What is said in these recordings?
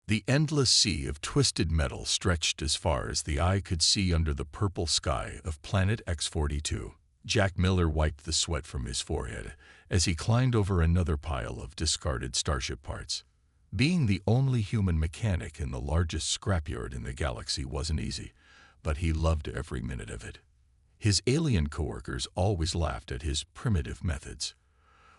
The endless sea of twisted metal stretched as far as the eye could see under the purple sky of Planet X-42. Jack Miller wiped the sweat from his forehead as he climbed over another pile of discarded Starship parts. Being the only human mechanic in the largest scrapyard in the galaxy wasn't easy, but he loved every minute of it. His alien coworkers always laughed at his primitive methods.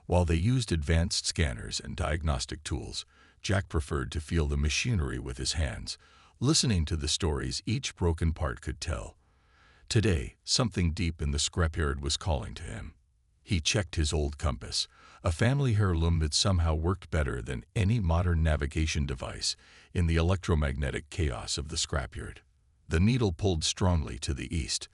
While they used advanced scanners and diagnostic tools, Jack preferred to feel the machinery with his hands, listening to the stories each broken part could tell. Today, something deep in the scrapyard was calling to him. He checked his old compass, a family heirloom that somehow worked better than any modern navigation device in the electromagnetic chaos of the scrapyard. The needle pulled strongly to the east,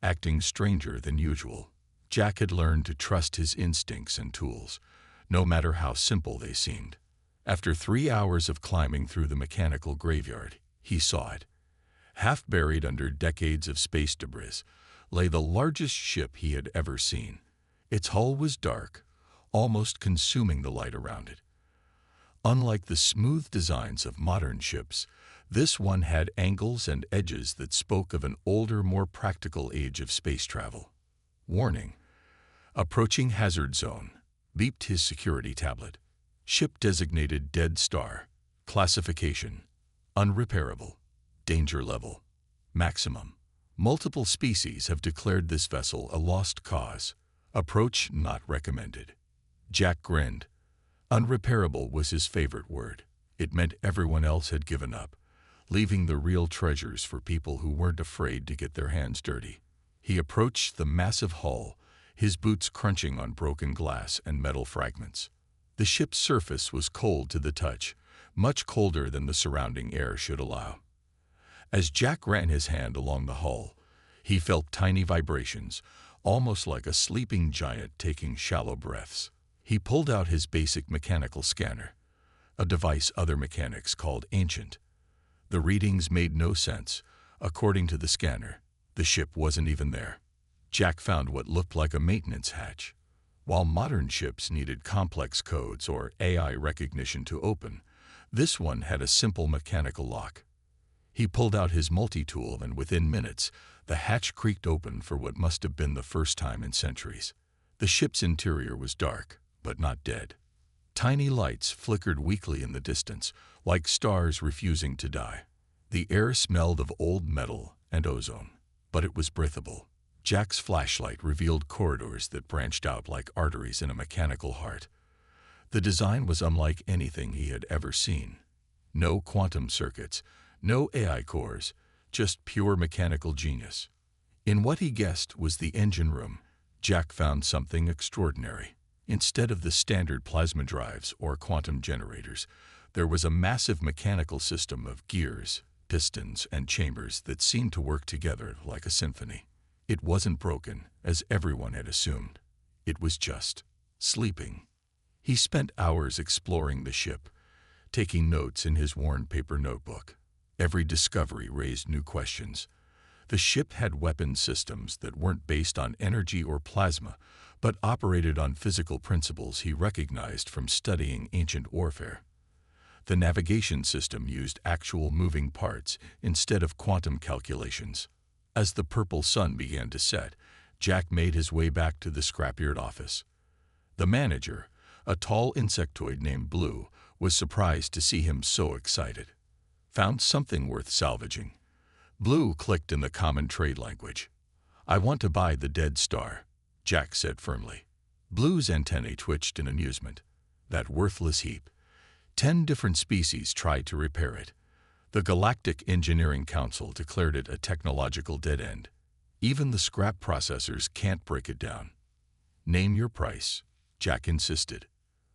acting stranger than usual. Jack had learned to trust his instincts and tools, no matter how simple they seemed. After 3 hours of climbing through the mechanical graveyard, he saw it. Half buried under decades of space debris lay the largest ship he had ever seen. Its hull was dark, almost consuming the light around it. Unlike the smooth designs of modern ships, this one had angles and edges that spoke of an older, more practical age of space travel. Warning: approaching hazard zone, beeped his security tablet. Ship designated Dead Star. Classification: unrepairable. Danger level: maximum. Multiple species have declared this vessel a lost cause. Approach not recommended. Jack grinned. Unrepairable was his favorite word. It meant everyone else had given up, leaving the real treasures for people who weren't afraid to get their hands dirty. He approached the massive hull, his boots crunching on broken glass and metal fragments. The ship's surface was cold to the touch, much colder than the surrounding air should allow. As Jack ran his hand along the hull, he felt tiny vibrations, almost like a sleeping giant taking shallow breaths. He pulled out his basic mechanical scanner, a device other mechanics called ancient. The readings made no sense. According to the scanner, the ship wasn't even there. Jack found what looked like a maintenance hatch. While modern ships needed complex codes or AI recognition to open, this one had a simple mechanical lock. He pulled out his multi-tool and within minutes, the hatch creaked open for what must have been the first time in centuries. The ship's interior was dark, but not dead. Tiny lights flickered weakly in the distance, like stars refusing to die. The air smelled of old metal and ozone, but it was breathable. Jack's flashlight revealed corridors that branched out like arteries in a mechanical heart. The design was unlike anything he had ever seen. No quantum circuits, no AI cores, just pure mechanical genius. In what he guessed was the engine room, Jack found something extraordinary. Instead of the standard plasma drives or quantum generators, there was a massive mechanical system of gears, pistons, and chambers that seemed to work together like a symphony. It wasn't broken, as everyone had assumed. It was just sleeping. He spent hours exploring the ship, taking notes in his worn paper notebook. Every discovery raised new questions. The ship had weapon systems that weren't based on energy or plasma, but operated on physical principles he recognized from studying ancient warfare. The navigation system used actual moving parts instead of quantum calculations. As the purple sun began to set, Jack made his way back to the scrapyard office. The manager, a tall insectoid named Blue, was surprised to see him so excited. Found something worth salvaging. Blue clicked in the common trade language. "I want to buy the Dead Star," Jack said firmly. Blue's antennae twitched in amusement. That worthless heap. 10 different species tried to repair it. The Galactic Engineering Council declared it a technological dead end. Even the scrap processors can't break it down. "Name your price," Jack insisted.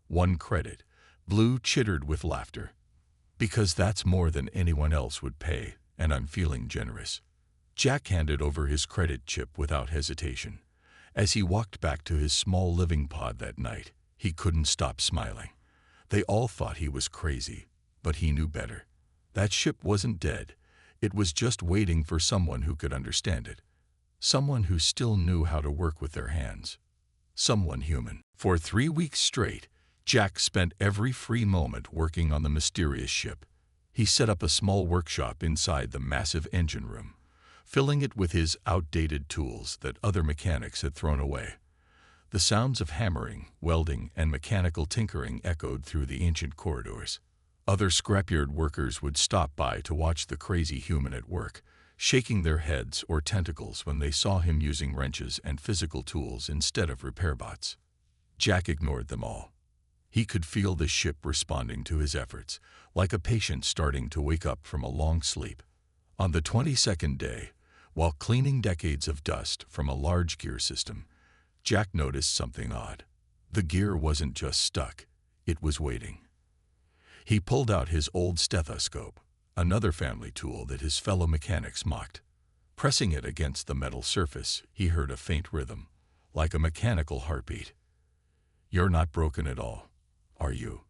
"1 credit." Blue chittered with laughter. "Because that's more than anyone else would pay, and I'm feeling generous." Jack handed over his credit chip without hesitation. As he walked back to his small living pod that night, he couldn't stop smiling. They all thought he was crazy, but he knew better. That ship wasn't dead. It was just waiting for someone who could understand it. Someone who still knew how to work with their hands. Someone human. For 3 weeks straight, Jack spent every free moment working on the mysterious ship. He set up a small workshop inside the massive engine room, filling it with his outdated tools that other mechanics had thrown away. The sounds of hammering, welding, and mechanical tinkering echoed through the ancient corridors. Other scrapyard workers would stop by to watch the crazy human at work, shaking their heads or tentacles when they saw him using wrenches and physical tools instead of repair bots. Jack ignored them all. He could feel the ship responding to his efforts, like a patient starting to wake up from a long sleep. On the 22nd day, while cleaning decades of dust from a large gear system, Jack noticed something odd. The gear wasn't just stuck, it was waiting. He pulled out his old stethoscope, another family tool that his fellow mechanics mocked. Pressing it against the metal surface, he heard a faint rhythm, like a mechanical heartbeat. "You're not broken at all, are you?"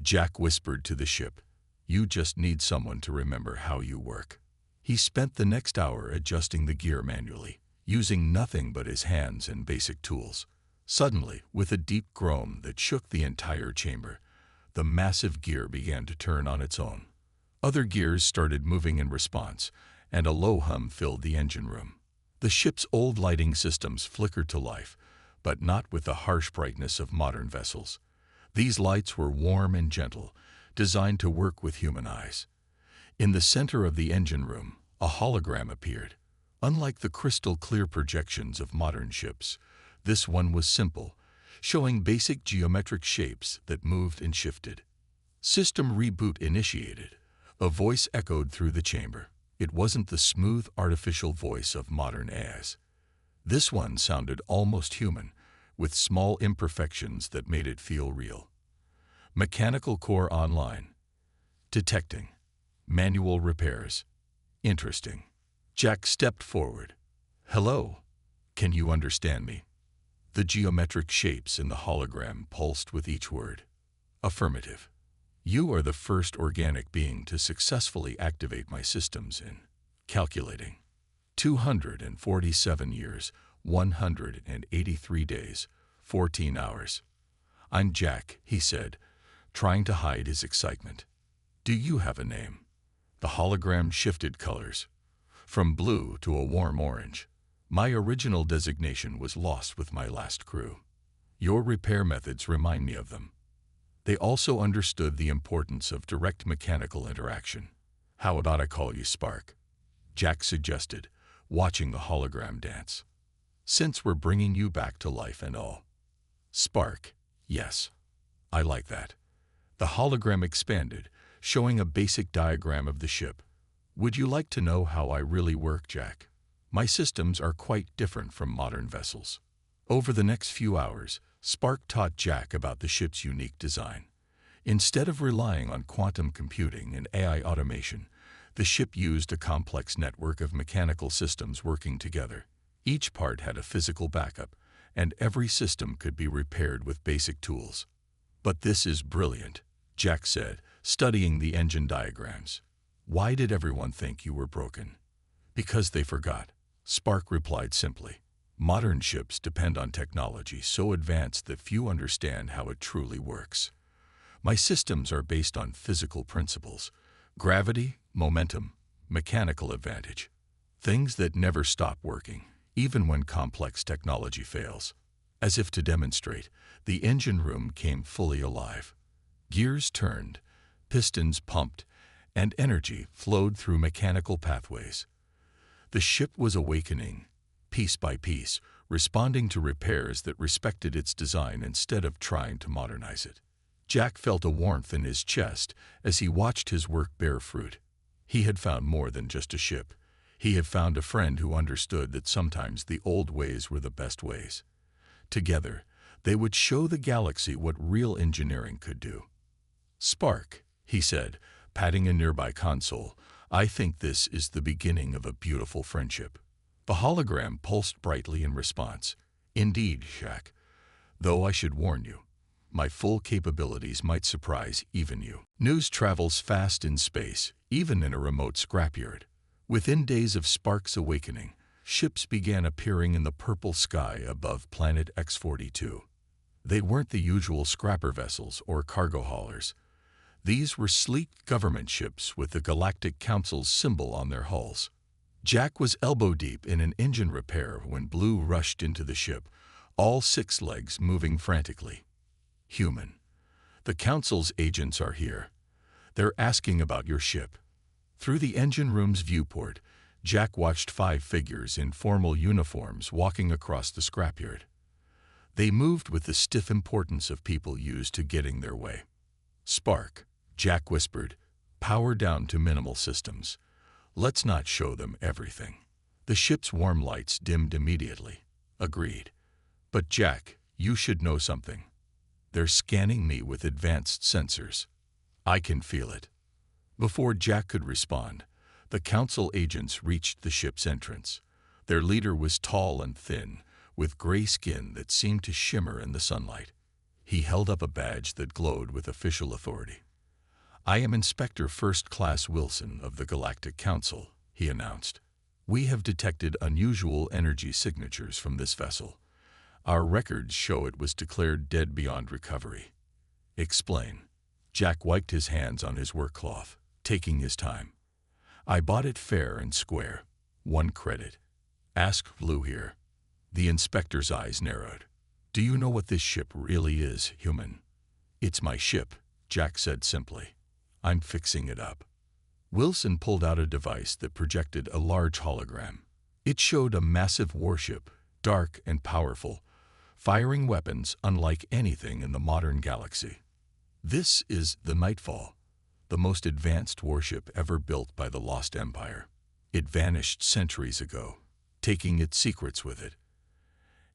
Jack whispered to the ship. "You just need someone to remember how you work." He spent the next hour adjusting the gear manually, using nothing but his hands and basic tools. Suddenly, with a deep groan that shook the entire chamber, the massive gear began to turn on its own. Other gears started moving in response, and a low hum filled the engine room. The ship's old lighting systems flickered to life, but not with the harsh brightness of modern vessels. These lights were warm and gentle, designed to work with human eyes. In the center of the engine room, a hologram appeared. Unlike the crystal-clear projections of modern ships, this one was simple, showing basic geometric shapes that moved and shifted. "System reboot initiated," a voice echoed through the chamber. It wasn't the smooth, artificial voice of modern AIs. This one sounded almost human, with small imperfections that made it feel real. "Mechanical core online. Detecting. Manual repairs. Interesting." Jack stepped forward. "Hello. Can you understand me?" The geometric shapes in the hologram pulsed with each word. "Affirmative. You are the first organic being to successfully activate my systems in calculating 247 years, 183 days, 14 hours. I'm Jack," he said, trying to hide his excitement. "Do you have a name?" The hologram shifted colors, from blue to a warm orange. "My original designation was lost with my last crew. Your repair methods remind me of them." They also understood the importance of direct mechanical interaction. "How about I call you Spark?" Jack suggested, watching the hologram dance. "Since we're bringing you back to life and all." "Spark, yes. I like that." The hologram expanded, showing a basic diagram of the ship. "Would you like to know how I really work, Jack? My systems are quite different from modern vessels." Over the next few hours, Spark taught Jack about the ship's unique design. Instead of relying on quantum computing and AI automation, the ship used a complex network of mechanical systems working together. Each part had a physical backup, and every system could be repaired with basic tools. "But this is brilliant," Jack said, studying the engine diagrams. "Why did everyone think you were broken?" "Because they forgot," Spark replied simply. "Modern ships depend on technology so advanced that few understand how it truly works. My systems are based on physical principles: gravity, momentum, mechanical advantage. Things that never stop working, even when complex technology fails." As if to demonstrate, the engine room came fully alive. Gears turned, pistons pumped, and energy flowed through mechanical pathways. The ship was awakening, piece by piece, responding to repairs that respected its design instead of trying to modernize it. Jack felt a warmth in his chest as he watched his work bear fruit. He had found more than just a ship. He had found a friend who understood that sometimes the old ways were the best ways. Together, they would show the galaxy what real engineering could do. "Spark," he said, patting a nearby console, "I think this is the beginning of a beautiful friendship." The hologram pulsed brightly in response. "Indeed, Jack. Though I should warn you, my full capabilities might surprise even you." News travels fast in space, even in a remote scrapyard. Within days of Spark's awakening, ships began appearing in the purple sky above planet X-42. They weren't the usual scrapper vessels or cargo haulers. These were sleek government ships with the Galactic Council's symbol on their hulls. Jack was elbow-deep in an engine repair when Blue rushed into the ship, all 6 legs moving frantically. "Human, the Council's agents are here. They're asking about your ship." Through the engine room's viewport, Jack watched 5 figures in formal uniforms walking across the scrapyard. They moved with the stiff importance of people used to getting their way. "Spark," Jack whispered, "power down to minimal systems. Let's not show them everything." The ship's warm lights dimmed immediately. "Agreed. But Jack, you should know something. They're scanning me with advanced sensors. I can feel it." Before Jack could respond, the Council agents reached the ship's entrance. Their leader was tall and thin, with gray skin that seemed to shimmer in the sunlight. He held up a badge that glowed with official authority. "I am Inspector First Class Wilson of the Galactic Council," he announced. "We have detected unusual energy signatures from this vessel. Our records show it was declared dead beyond recovery." "Explain." Jack wiped his hands on his work cloth, taking his time. "I bought it fair and square. 1 credit. Ask Blue here." The inspector's eyes narrowed. "Do you know what this ship really is, human?" "It's my ship," Jack said simply. "I'm fixing it up." Wilson pulled out a device that projected a large hologram. It showed a massive warship, dark and powerful, firing weapons unlike anything in the modern galaxy. "This is the Nightfall, the most advanced warship ever built by the Lost Empire. It vanished centuries ago, taking its secrets with it.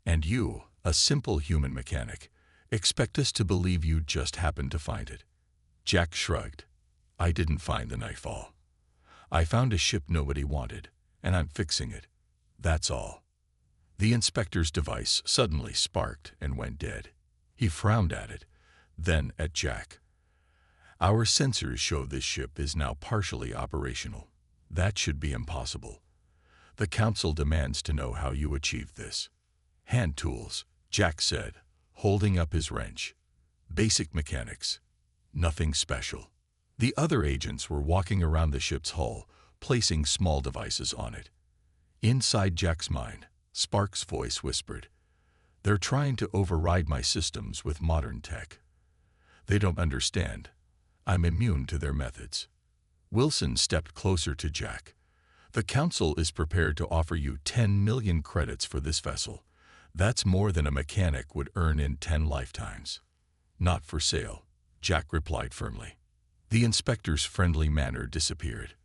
And you, a simple human mechanic, expect us to believe you just happened to find it." Jack shrugged. "I didn't find the Nightfall. I found a ship nobody wanted, and I'm fixing it. That's all." The inspector's device suddenly sparked and went dead. He frowned at it, then at Jack. "Our sensors show this ship is now partially operational. That should be impossible. The Council demands to know how you achieved this." "Hand tools," Jack said, holding up his wrench. "Basic mechanics. Nothing special." The other agents were walking around the ship's hull, placing small devices on it. Inside Jack's mind, Spark's voice whispered, "They're trying to override my systems with modern tech. They don't understand. I'm immune to their methods." Wilson stepped closer to Jack. "The Council is prepared to offer you 10 million credits for this vessel. That's more than a mechanic would earn in 10 lifetimes." "Not for sale," Jack replied firmly. The inspector's friendly manner disappeared.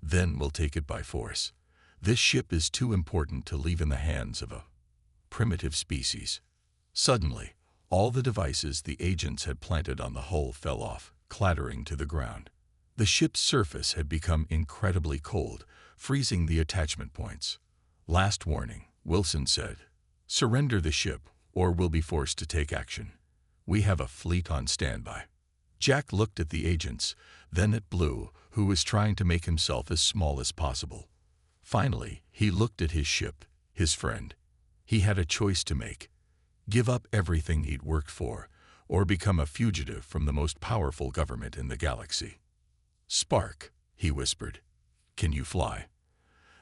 "Then we'll take it by force. This ship is too important to leave in the hands of a primitive species." Suddenly, all the devices the agents had planted on the hull fell off, clattering to the ground. The ship's surface had become incredibly cold, freezing the attachment points. "Last warning," Wilson said. "Surrender the ship, or we'll be forced to take action. We have a fleet on standby." Jack looked at the agents, then at Blue, who was trying to make himself as small as possible. Finally, he looked at his ship, his friend. He had a choice to make: give up everything he'd worked for, or become a fugitive from the most powerful government in the galaxy. "Spark," he whispered, "can you fly?"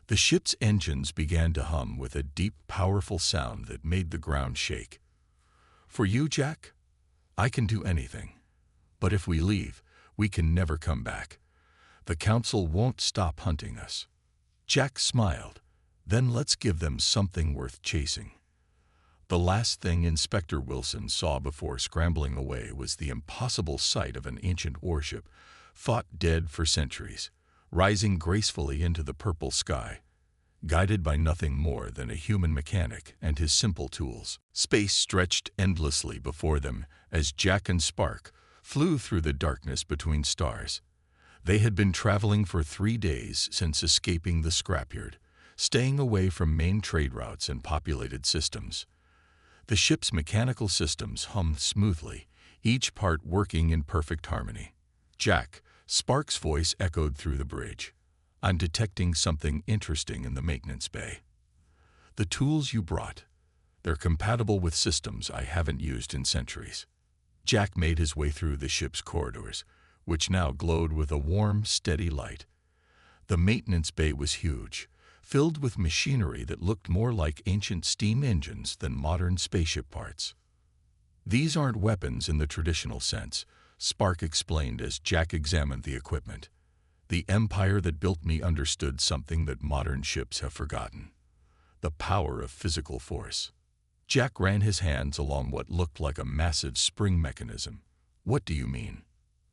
The ship's engines began to hum with a deep, powerful sound that made the ground shake. "For you, Jack? I can do anything. But if we leave, we can never come back. The Council won't stop hunting us." Jack smiled. "Then let's give them something worth chasing." The last thing Inspector Wilson saw before scrambling away was the impossible sight of an ancient warship, thought dead for centuries, rising gracefully into the purple sky, guided by nothing more than a human mechanic and his simple tools. Space stretched endlessly before them as Jack and Spark flew through the darkness between stars. They had been traveling for 3 days since escaping the scrapyard, staying away from main trade routes and populated systems. The ship's mechanical systems hummed smoothly, each part working in perfect harmony. "Jack," Spark's voice echoed through the bridge. "I'm detecting something interesting in the maintenance bay. The tools you brought, they're compatible with systems I haven't used in centuries." Jack made his way through the ship's corridors, which now glowed with a warm, steady light. The maintenance bay was huge, filled with machinery that looked more like ancient steam engines than modern spaceship parts. "These aren't weapons in the traditional sense," Spark explained as Jack examined the equipment. "The empire that built me understood something that modern ships have forgotten: the power of physical force." Jack ran his hands along what looked like a massive spring mechanism. "What do you mean?"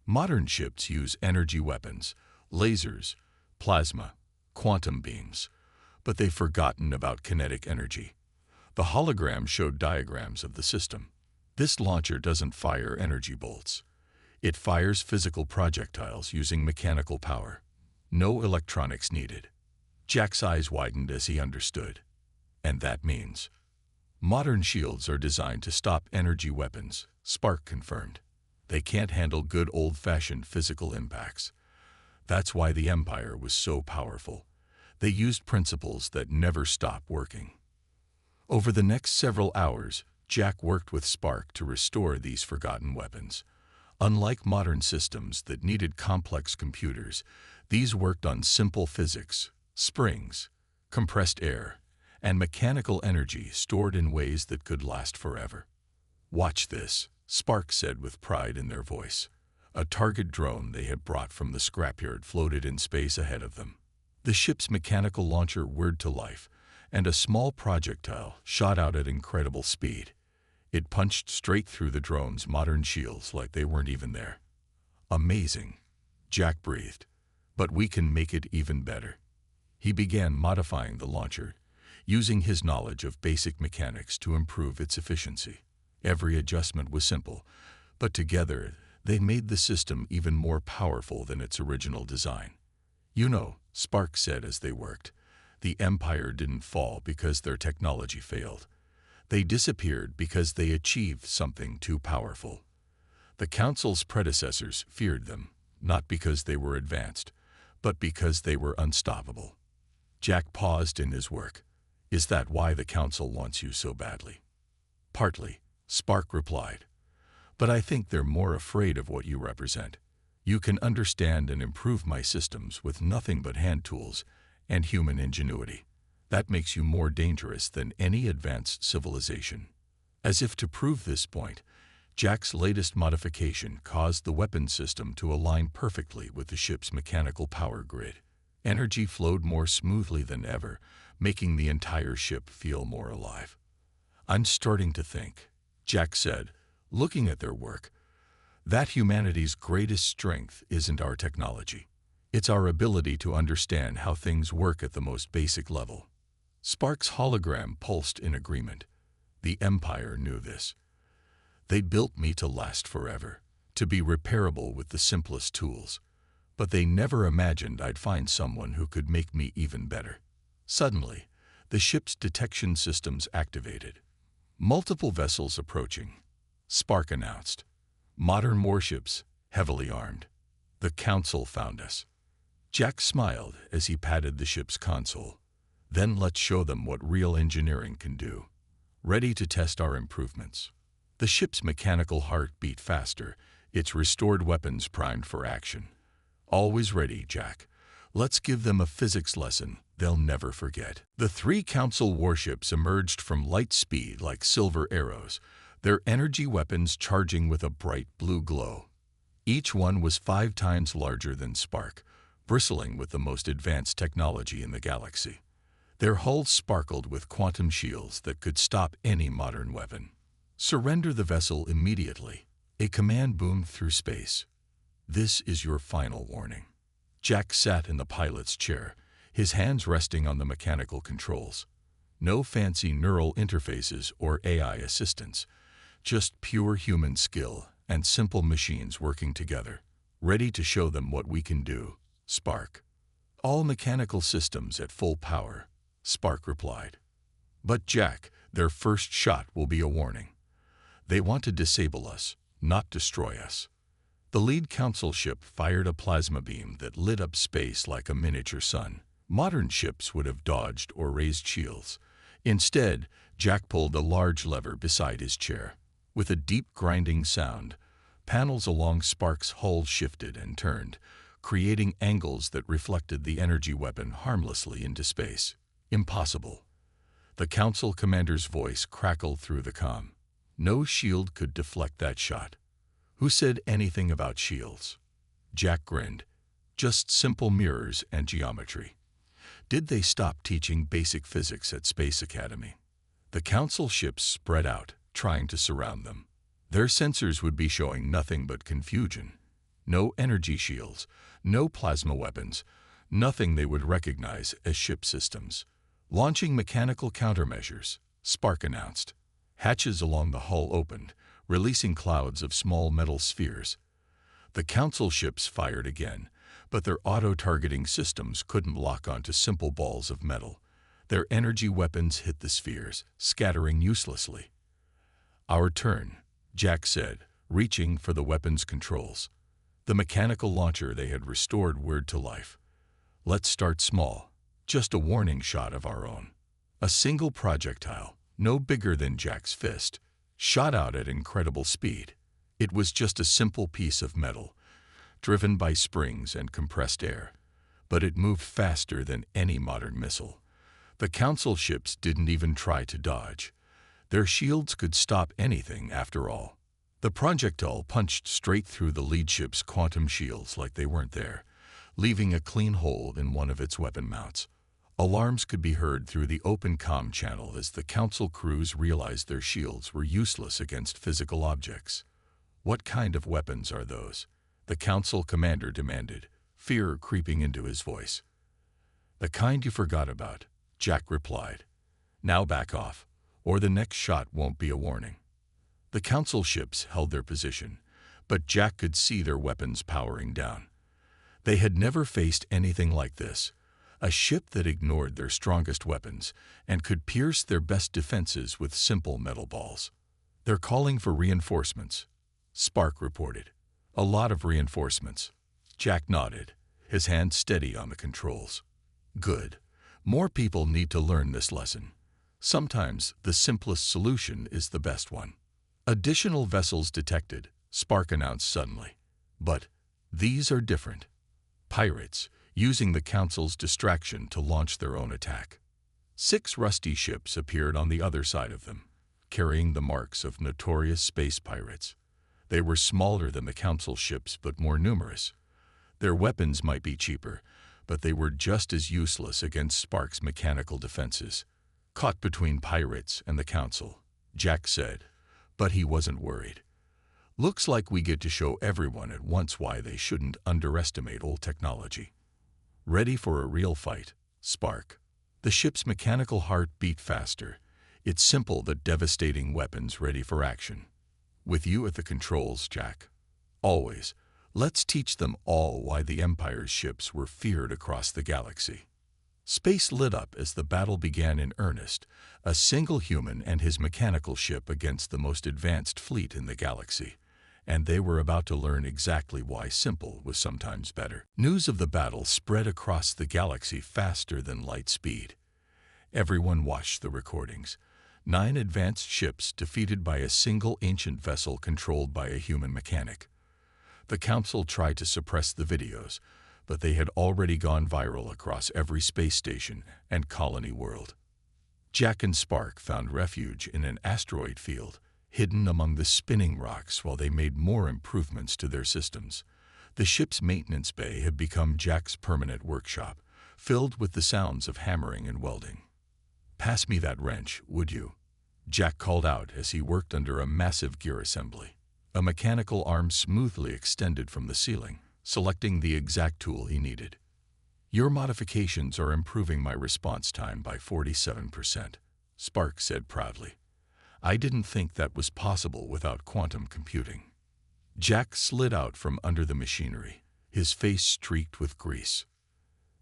"Modern ships use energy weapons, lasers, plasma, quantum beams, but they've forgotten about kinetic energy." The hologram showed diagrams of the system. "This launcher doesn't fire energy bolts. It fires physical projectiles using mechanical power. No electronics needed." Jack's eyes widened as he understood. "And that means—" "Modern shields are designed to stop energy weapons," Spark confirmed. "They can't handle good old-fashioned physical impacts. That's why the Empire was so powerful. They used principles that never stop working." Over the next several hours, Jack worked with Spark to restore these forgotten weapons. Unlike modern systems that needed complex computers, these worked on simple physics, springs, compressed air, and mechanical energy stored in ways that could last forever. "Watch this," Spark said with pride in their voice. A target drone they had brought from the scrapyard floated in space ahead of them. The ship's mechanical launcher whirred to life, and a small projectile shot out at incredible speed. It punched straight through the drone's modern shields like they weren't even there. "Amazing," Jack breathed. "But we can make it even better." He began modifying the launcher, using his knowledge of basic mechanics to improve its efficiency. Every adjustment was simple, but together they made the system even more powerful than its original design. "You know," Spark said as they worked, "the Empire didn't fall because their technology failed. They disappeared because they achieved something too powerful. The Council's predecessors feared them, not because they were advanced, but because they were unstoppable." Jack paused in his work. "Is that why the Council wants you so badly?" "Partly," Spark replied. "But I think they're more afraid of what you represent. You can understand and improve my systems with nothing but hand tools and human ingenuity. That makes you more dangerous than any advanced civilization." As if to prove this point, Jack's latest modification caused the weapon system to align perfectly with the ship's mechanical power grid. Energy flowed more smoothly than ever, making the entire ship feel more alive. "I'm starting to think," Jack said, looking at their work, "that humanity's greatest strength isn't our technology. It's our ability to understand how things work at the most basic level." Spark's hologram pulsed in agreement. The Empire knew this. "They built me to last forever, to be repairable with the simplest tools. But they never imagined I'd find someone who could make me even better." Suddenly, the ship's detection systems activated. "Multiple vessels approaching," Spark announced. "Modern warships, heavily armed. The Council found us." Jack smiled as he patted the ship's console. "Then let's show them what real engineering can do. Ready to test our improvements." The ship's mechanical heart beat faster, its restored weapons primed for action. "Always ready, Jack. Let's give them a physics lesson they'll never forget." The 3 Council warships emerged from light speed like silver arrows, their energy weapons charging with a bright blue glow. Each one was 5 times larger than Spark, bristling with the most advanced technology in the galaxy. Their hulls sparkled with quantum shields that could stop any modern weapon. "Surrender the vessel immediately," a command boomed through space. "This is your final warning." Jack sat in the pilot's chair, his hands resting on the mechanical controls. No fancy neural interfaces or AI assistance, just pure human skill and simple machines working together, ready to show them what we can do. "Spark." "All mechanical systems at full power," Spark replied. "But Jack, their first shot will be a warning. They want to disable us, not destroy us." The lead Council ship fired a plasma beam that lit up space like a miniature sun. Modern ships would have dodged or raised shields. Instead, Jack pulled a large lever beside his chair. With a deep grinding sound, Panels along Spark's hull shifted and turned, creating angles that reflected the energy weapon harmlessly into space. Impossible. The Council commander's voice crackled through the comm. No shield could deflect that shot. Who said anything about shields? Jack grinned. Just simple mirrors and geometry. Did they stop teaching basic physics at Space Academy? The Council ships spread out, trying to surround them. Their sensors would be showing nothing but confusion. No energy shields, no plasma weapons, nothing they would recognize as ship systems. Launching mechanical countermeasures, Spark announced. Hatches along the hull opened, releasing clouds of small metal spheres. The Council ships fired again, but their auto-targeting systems couldn't lock onto simple balls of metal. Their energy weapons hit the spheres, scattering uselessly. Our turn, Jack said, reaching for the weapon's controls. The mechanical launcher they had restored whirred to life. Let's start small, just a warning shot of our own. A single projectile, no bigger than Jack's fist, shot out at incredible speed. It was just a simple piece of metal, driven by springs and compressed air, but it moved faster than any modern missile. The Council ships didn't even try to dodge. Their shields could stop anything after all. The projectile punched straight through the lead ship's quantum shields like they weren't there, leaving a clean hole in one of its weapon mounts. Alarms could be heard through the open comm channel as the Council crews realized their shields were useless against physical objects. What kind of weapons are those? The Council commander demanded, fear creeping into his voice. The kind you forgot about, Jack replied. Now back off, or the next shot won't be a warning. The Council ships held their position, but Jack could see their weapons powering down. They had never faced anything like this, a ship that ignored their strongest weapons and could pierce their best defenses with simple metal balls. They're calling for reinforcements, Spark reported. A lot of reinforcements. Jack nodded, his hand steady on the controls. Good. More people need to learn this lesson. Sometimes the simplest solution is the best one. Additional vessels detected, Spark announced suddenly. But these are different. Pirates, using the Council's distraction to launch their own attack. 6 rusty ships appeared on the other side of them, carrying the marks of notorious space pirates. They were smaller than the Council ships but more numerous. Their weapons might be cheaper, but they were just as useless against Spark's mechanical defenses. Caught between pirates and the Council, Jack said, but he wasn't worried. Looks like we get to show everyone at once why they shouldn't underestimate old technology. Ready for a real fight, Spark. The ship's mechanical heart beat faster, its simple but devastating weapons ready for action. With you at the controls, Jack. Always. Let's teach them all why the Empire's ships were feared across the galaxy. Space lit up as the battle began in earnest, a single human and his mechanical ship against the most advanced fleet in the galaxy. And they were about to learn exactly why simple was sometimes better. News of the battle spread across the galaxy faster than light speed. Everyone watched the recordings. 9 advanced ships defeated by a single ancient vessel controlled by a human mechanic. The Council tried to suppress the videos, but they had already gone viral across every space station and colony world. Jack and Spark found refuge in an asteroid field, hidden among the spinning rocks while they made more improvements to their systems. The ship's maintenance bay had become Jack's permanent workshop, filled with the sounds of hammering and welding. "Pass me that wrench, would you?" Jack called out as he worked under a massive gear assembly. A mechanical arm smoothly extended from the ceiling, selecting the exact tool he needed. "Your modifications are improving my response time by 47%, Spark said proudly. "I didn't think that was possible without quantum computing." Jack slid out from under the machinery, his face streaked with grease.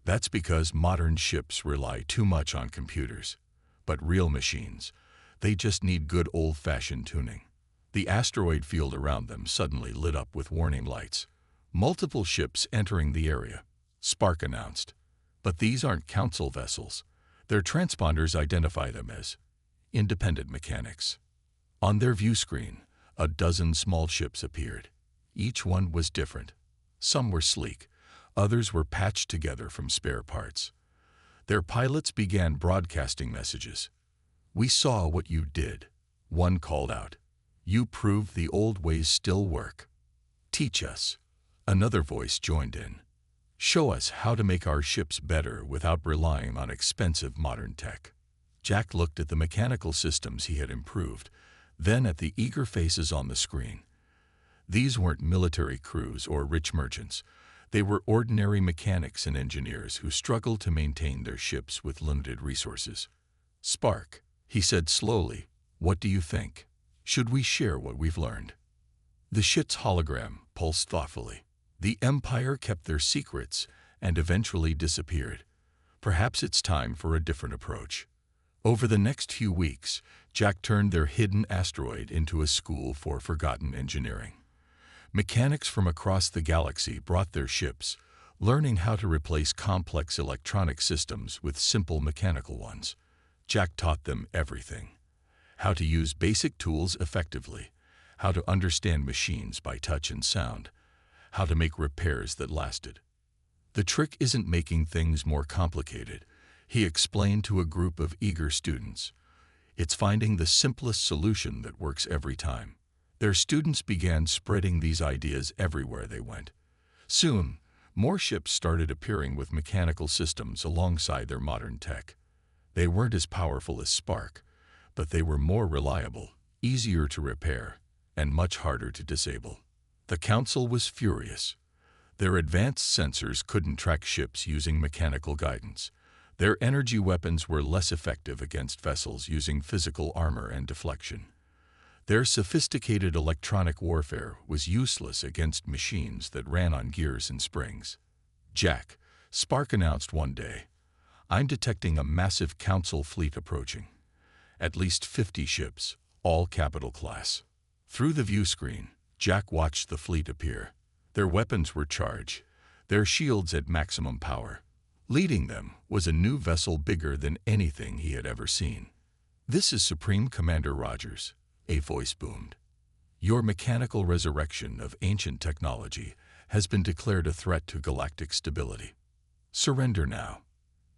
"That's because modern ships rely too much on computers. But real machines, they just need good old-fashioned tuning." The asteroid field around them suddenly lit up with warning lights. "Multiple ships entering the area," Spark announced. "But these aren't Council vessels. Their transponders identify them as independent mechanics." On their view screen, a dozen small ships appeared. Each one was different. Some were sleek, others were patched together from spare parts. Their pilots began broadcasting messages. "We saw what you did," one called out. "You proved the old ways still work. Teach us." Another voice joined in. "Show us how to make our ships better without relying on expensive modern tech." Jack looked at the mechanical systems he had improved, then at the eager faces on the screen. These weren't military crews or rich merchants. They were ordinary mechanics and engineers who struggled to maintain their ships with limited resources. "Spark," he said slowly, "what do you think? Should we share what we've learned?" The ship's hologram pulsed thoughtfully. The Empire kept their secrets and eventually disappeared. Perhaps it's time for a different approach. Over the next few weeks, Jack turned their hidden asteroid into a school for forgotten engineering. Mechanics from across the galaxy brought their ships, learning how to replace complex electronic systems with simple mechanical ones. Jack taught them everything: how to use basic tools effectively, how to understand machines by touch and sound, how to make repairs that lasted. "The trick isn't making things more complicated," he explained to a group of eager students. "It's finding the simplest solution that works every time." Their students began spreading these ideas everywhere they went. Soon, more ships started appearing with mechanical systems alongside their modern tech. They weren't as powerful as Spark, but they were more reliable, easier to repair, and much harder to disable. The Council was furious. Their advanced sensors couldn't track ships using mechanical guidance. Their energy weapons were less effective against vessels using physical armor and deflection. Their sophisticated electronic warfare was useless against machines that ran on gears and springs. "Jack," Spark announced one day, "I'm detecting a massive Council fleet approaching. At least 50 ships, all capital class." Through the view screen, Jack watched the fleet appear. Their weapons were charged, their shields at maximum power. Leading them was a new vessel bigger than anything he had ever seen. "This is Supreme Commander Rogers," a voice boomed. "Your mechanical resurrection of ancient technology has been declared a threat to galactic stability. Surrender now."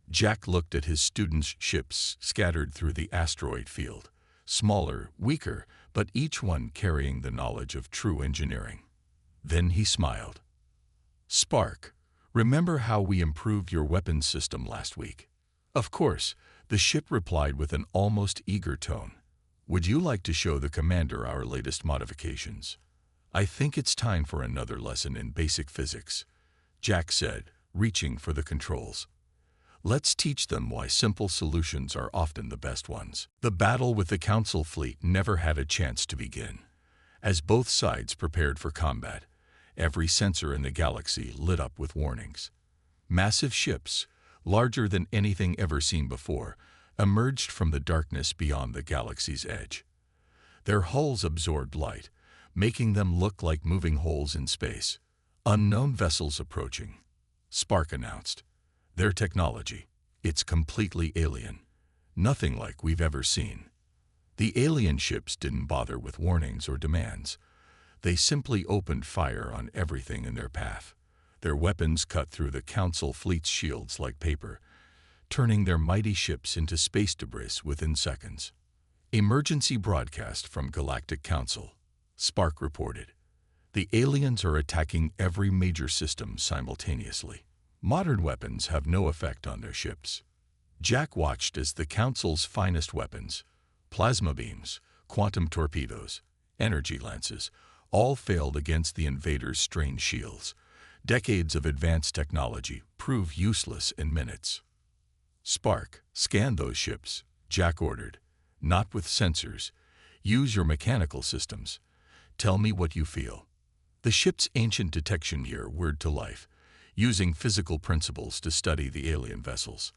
Jack looked at his students' ships scattered through the asteroid field, smaller, weaker, but each one carrying the knowledge of true engineering. Then he smiled. "Spark, remember how we improved your weapons system last week?" "Of course," the ship replied with an almost eager tone. "Would you like to show the commander our latest modifications?" "I think it's time for another lesson in basic physics," Jack said, reaching for the controls. "Let's teach them why simple solutions are often the best ones." The battle with the Council fleet never had a chance to begin. As both sides prepared for combat, every sensor in the galaxy lit up with warnings. Massive ships, larger than anything ever seen before, emerged from the darkness beyond the galaxy's edge. Their hulls absorbed light, making them look like moving holes in space. "Unknown vessels approaching," Spark announced. "Their technology, it's completely alien. Nothing like we've ever seen." The alien ships didn't bother with warnings or demands. They simply opened fire on everything in their path. Their weapons cut through the Council fleet's shields like paper, turning their mighty ships into space debris within seconds. "Emergency broadcast from Galactic Council," Spark reported. "The aliens are attacking every major system simultaneously. Modern weapons have no effect on their ships." Jack watched as the Council's finest weapons, plasma beams, quantum torpedoes, energy lances, all failed against the invaders' strange shields. Decades of advanced technology proved useless in minutes. "Spark, scan those ships," Jack ordered. "Not with sensors. Use your mechanical systems. Tell me what you feel." The ship's ancient detection gear whirred to life, using physical principles to study the alien vessels.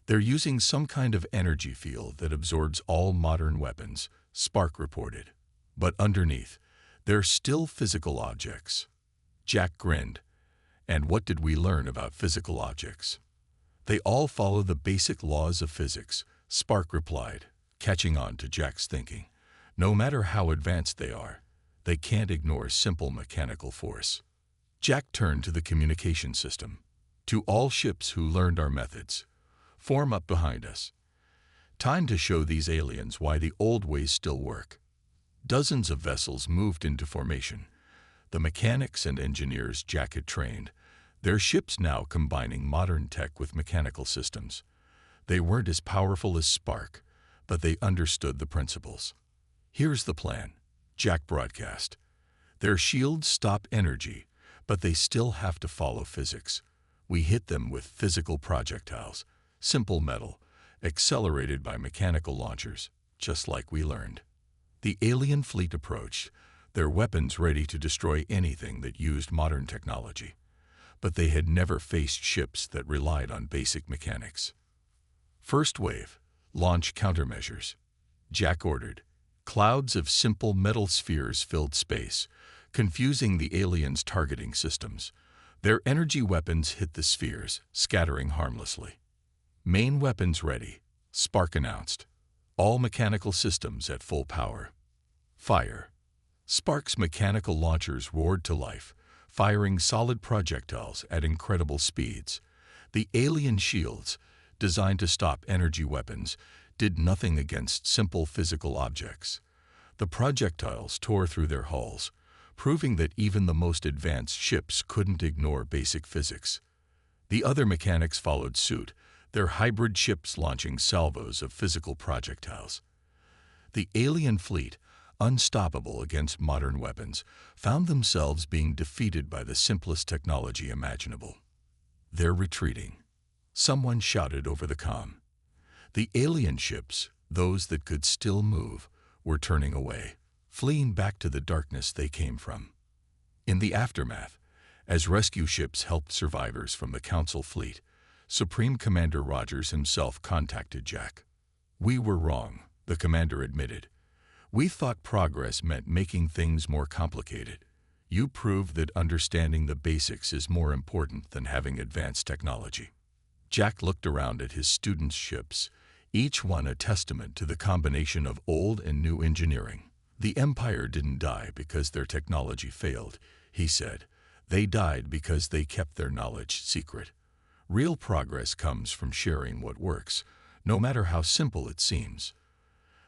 "They're using some kind of energy field that absorbs all modern weapons," Spark reported. "But underneath, they're still physical objects." Jack grinned. "And what did we learn about physical objects?" "They all follow the basic laws of physics," Spark replied, catching on to Jack's thinking. "No matter how advanced they are, They can't ignore simple mechanical force. Jack turned to the communication system. To all ships who learned our methods, form up behind us. Time to show these aliens why the old ways still work. Dozens of vessels moved into formation. The mechanics and engineers Jack had trained, their ships now combining modern tech with mechanical systems. They weren't as powerful as Spark, but they understood the principles. Here's the plan, Jack broadcast. Their shields stop energy, but they still have to follow physics. We hit them with physical projectiles, simple metal, accelerated by mechanical launchers, just like we learned. The alien fleet approached, their weapons ready to destroy anything that used modern technology. But they had never faced ships that relied on basic mechanics. First wave, launch countermeasures. Jack ordered. Clouds of simple metal spheres filled space, confusing the aliens' targeting systems. Their energy weapons hit the spheres, scattering harmlessly. Main weapons ready, Spark announced. All mechanical systems at full power. Fire. Spark's mechanical launchers roared to life, firing solid projectiles at incredible speeds. The alien shields, designed to stop energy weapons, did nothing against simple physical objects. The projectiles tore through their hulls, proving that even the most advanced ships couldn't ignore basic physics. The other mechanics followed suit, their hybrid ships launching salvos of physical projectiles. The alien fleet, unstoppable against modern weapons, found themselves being defeated by the simplest technology imaginable. They're retreating. Someone shouted over the comm. The alien ships, those that could still move, were turning away, fleeing back to the darkness they came from. In the aftermath, as rescue ships helped survivors from the Council fleet, Supreme Commander Rogers himself contacted Jack. "We were wrong," the commander admitted. "We thought progress meant making things more complicated. You proved that understanding the basics is more important than having advanced technology." Jack looked around at his students' ships, each one a testament to the combination of old and new engineering. "The Empire didn't die because their technology failed," he said. "They died because they kept their knowledge secret. Real progress comes from sharing what works, no matter how simple it seems."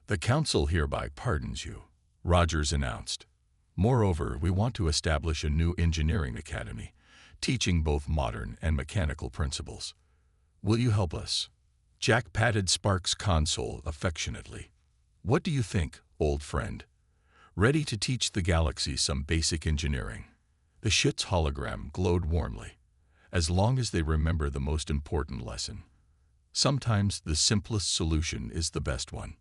"The Council hereby pardons you," Rogers announced. "Moreover, we want to establish a new engineering academy, teaching both modern and mechanical principles. Will you help us?" Jack patted Spark's console affectionately. "What do you think, old friend? Ready to teach the galaxy some basic engineering?" The ship's hologram glowed warmly. "As long as they remember the most important lesson. Sometimes the simplest solution is the best one."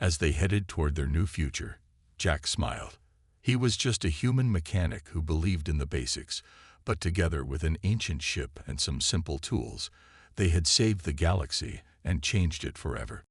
As they headed toward their new future, Jack smiled. He was just a human mechanic who believed in the basics, but together with an ancient ship and some simple tools, they had saved the galaxy and changed it forever.